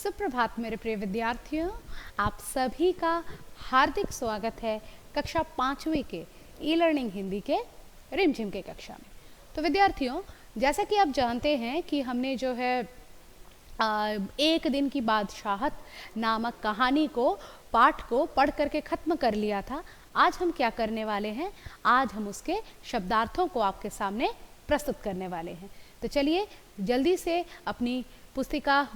सुप्रभात मेरे प्रिय विद्यार्थियों, आप सभी का हार्दिक स्वागत है कक्षा 5वीं के ई लर्निंग हिंदी के रिमझिम के कक्षा में। तो विद्यार्थियों, जैसा कि आप जानते हैं कि हमने जो है एक दिन की बादशाहत नामक कहानी को पाठ को पढ़ करके ख़त्म कर लिया था। आज हम क्या करने वाले हैं, आज हम उसके शब्दार्थों को आपके सामने प्रस्तुत करने वाले हैं। तो चलिए जल्दी से अपनी पुस्तिका,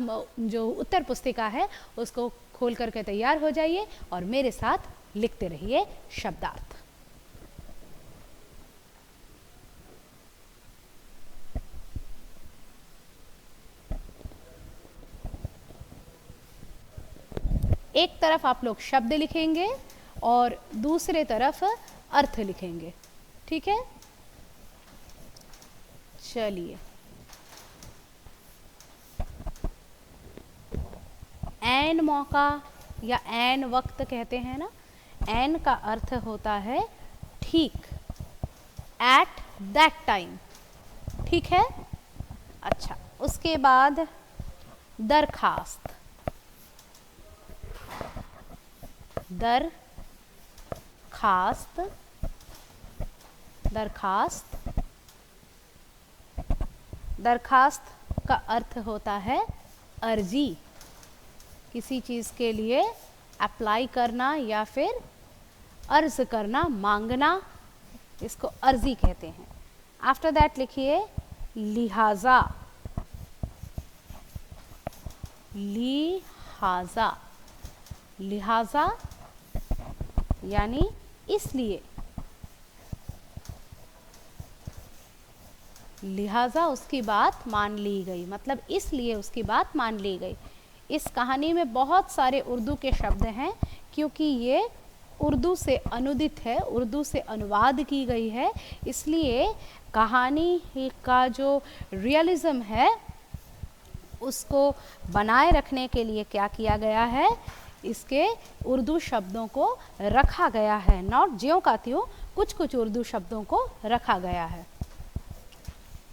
जो उत्तर पुस्तिका है, उसको खोल करके तैयार हो जाइए और मेरे साथ लिखते रहिए शब्दार्थ। एक तरफ आप लोग शब्द लिखेंगे और दूसरे तरफ अर्थ लिखेंगे, ठीक है? चलिए, ऐन मौका या ऐन वक्त कहते हैं ना। ऐन का अर्थ होता है ठीक, एट दैट टाइम, ठीक है? अच्छा, उसके बाद दरखास्त, दरखास्त, दरखास्त, दरखास्त का अर्थ होता है अर्जी, किसी चीज़ के लिए अप्लाई करना या फिर अर्ज करना, मांगना, इसको अर्जी कहते हैं। आफ्टर दैट लिखिए लिहाजा, लिहाजा, लिहाजा यानी इसलिए, लिहाजा उसकी बात मान ली गई, मतलब इसलिए उसकी बात मान ली गई। इस कहानी में बहुत सारे उर्दू के शब्द हैं क्योंकि ये उर्दू से अनुदित है, उर्दू से अनुवाद की गई है, इसलिए कहानी का जो रियलिज्म है उसको बनाए रखने के लिए क्या किया गया है, इसके उर्दू शब्दों को रखा गया है। नॉट ज्यों का त्यों, कुछ कुछ उर्दू शब्दों को रखा गया है।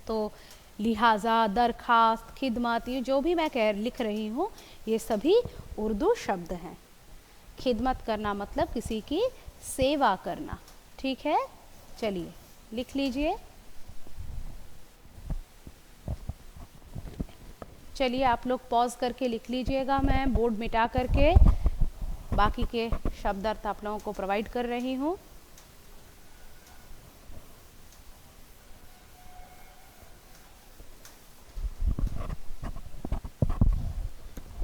तो लिहाजा, दरखास्त, खिदमत, ये जो भी मैं लिख रही हूँ ये सभी उर्दू शब्द हैं। खिदमत करना मतलब किसी की सेवा करना, ठीक है? चलिए लिख लीजिए। चलिए आप लोग पॉज करके लिख लीजिएगा, मैं बोर्ड मिटा करके बाकी के शब्दार्थ आप लोगों को प्रोवाइड कर रही हूँ।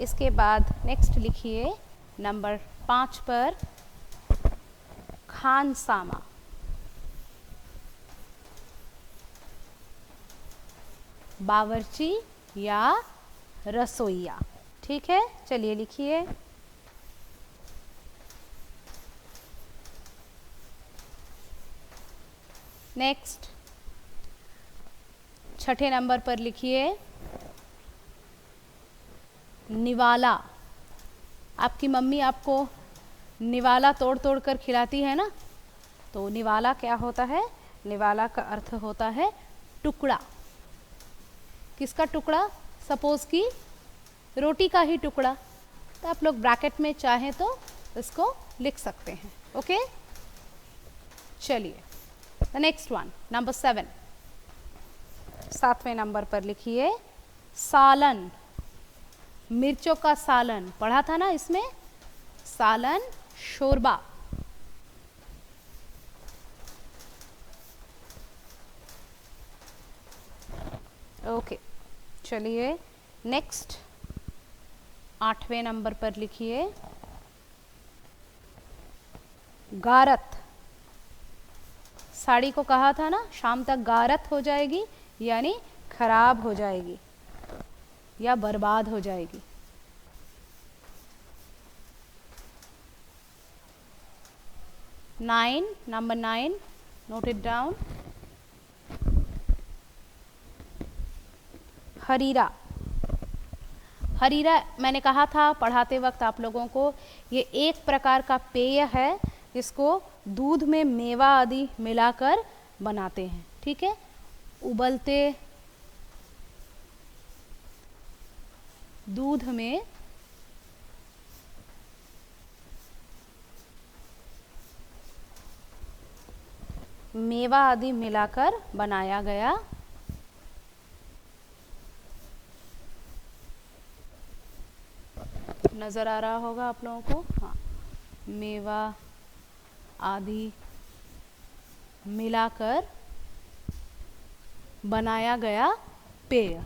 इसके बाद नेक्स्ट लिखिए नंबर 5 पर खानसामा, बावर्ची या रसोइया, ठीक है? चलिए लिखिए। नेक्स्ट 6ठे नंबर पर लिखिए निवाला। आपकी मम्मी आपको निवाला तोड़ तोड़ कर खिलाती है ना, तो निवाला क्या होता है? निवाला का अर्थ होता है टुकड़ा। किसका टुकड़ा? सपोज कि रोटी का ही टुकड़ा, तो आप लोग ब्रैकेट में चाहें तो इसको लिख सकते हैं, ओके? चलिए द नेक्स्ट वन, नंबर 7, 7वें नंबर पर लिखिए सालन, मिर्चों का सालन, पढ़ा था ना इसमें, सालन, शोरबा। ओके, चलिए नेक्स्ट 8वें नंबर पर लिखिए गारत। साड़ी को कहा था ना शाम तक गारत हो जाएगी, यानी खराब हो जाएगी या बर्बाद हो जाएगी। Number 9, note it down, harira. Harira मैंने कहा था पढ़ाते वक्त आप लोगों को, ये एक प्रकार का पेय है जिसको दूध में मेवा आदि मिलाकर बनाते हैं, ठीक है? उबलते दूध में मेवा आदि मिलाकर बनाया गया नज़र आ रहा होगा आप लोगों को, हाँ, मेवा आदि मिलाकर बनाया गया पेय।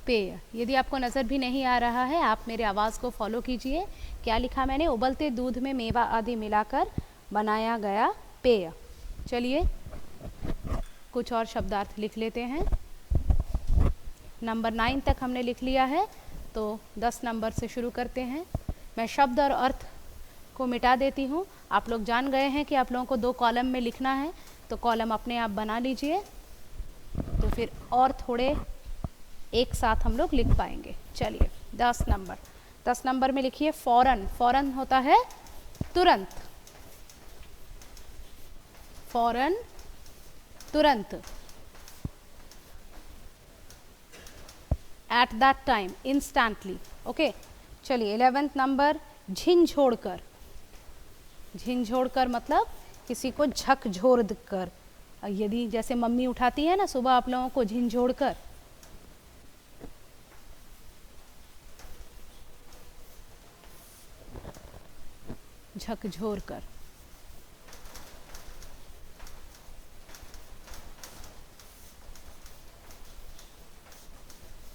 पेय। यदि आपको नज़र भी नहीं आ रहा है, आप मेरे आवाज़ को फॉलो कीजिए। क्या लिखा मैंने? उबलते दूध में मेवा आदि मिलाकर बनाया गया पेय। चलिए कुछ और शब्दार्थ लिख लेते हैं। नंबर 9 तक हमने लिख लिया है, तो 10 नंबर से शुरू करते हैं। मैं शब्द और अर्थ को मिटा देती हूँ। आप लोग जान गए हैं कि आप लोगों को 2 कॉलम में लिखना है, तो कॉलम अपने आप बना लीजिए, तो फिर और थोड़े एक साथ हम लोग लिख पाएंगे। चलिए 10 नंबर में लिखिए फौरन। फौरन होता है तुरंत, फौरन तुरंत। At that time, instantly. Okay, चलिए 11th नंबर झिंझोड़कर। झिंझोड़कर मतलब किसी को झकझोर कर। यदि जैसे मम्मी उठाती है ना सुबह आप लोगों को झिंझोड़कर, झकझोर कर।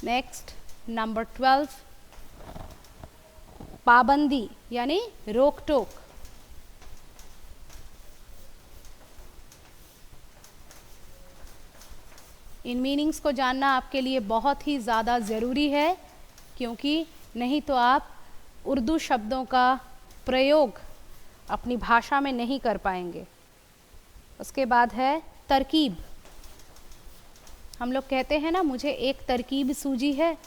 नेक्स्ट नंबर 12 पाबंदी यानी रोक टोक। इन मीनिंग्स को जानना आपके लिए बहुत ही ज़्यादा ज़रूरी है, क्योंकि नहीं तो आप उर्दू शब्दों का प्रयोग अपनी भाषा में नहीं कर पाएंगे। उसके बाद है तरकीब। हम लोग कहते हैं ना मुझे एक तरकीब सूझी है,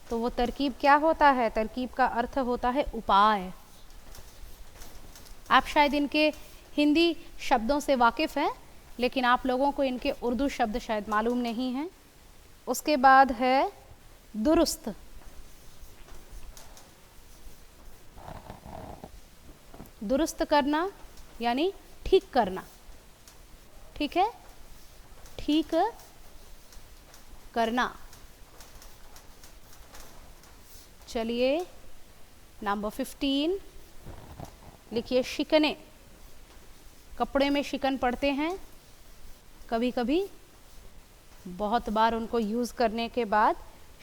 तो वो तरकीब क्या होता है? तरकीब का अर्थ होता है उपाय। आप शायद इनके हिंदी शब्दों से वाकिफ़ हैं, लेकिन आप लोगों को इनके उर्दू शब्द शायद मालूम नहीं हैं। उसके बाद है दुरुस्त। दुरुस्त करना यानी ठीक करना, ठीक है, ठीक करना। चलिए नंबर 15 लिखिए शिकने। कपड़े में शिकन पड़ते हैं कभी कभी, बहुत बार उनको यूज़ करने के बाद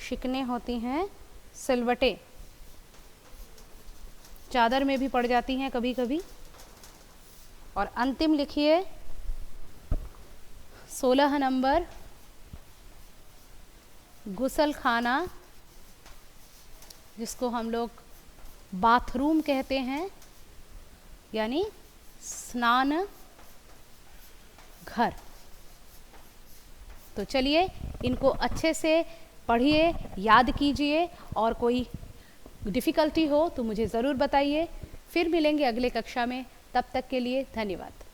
शिकने होती हैं सिलवटें। चादर में भी पड़ जाती हैं कभी कभी। और अंतिम लिखिए 16 नंबर गुसल खाना, जिसको हम लोग बाथरूम कहते हैं, यानी स्नान घर। तो चलिए इनको अच्छे से पढ़िए, याद कीजिए, और कोई डिफ़िकल्टी हो तो मुझे ज़रूर बताइए। फिर मिलेंगे अगले कक्षा में, तब तक के लिए धन्यवाद।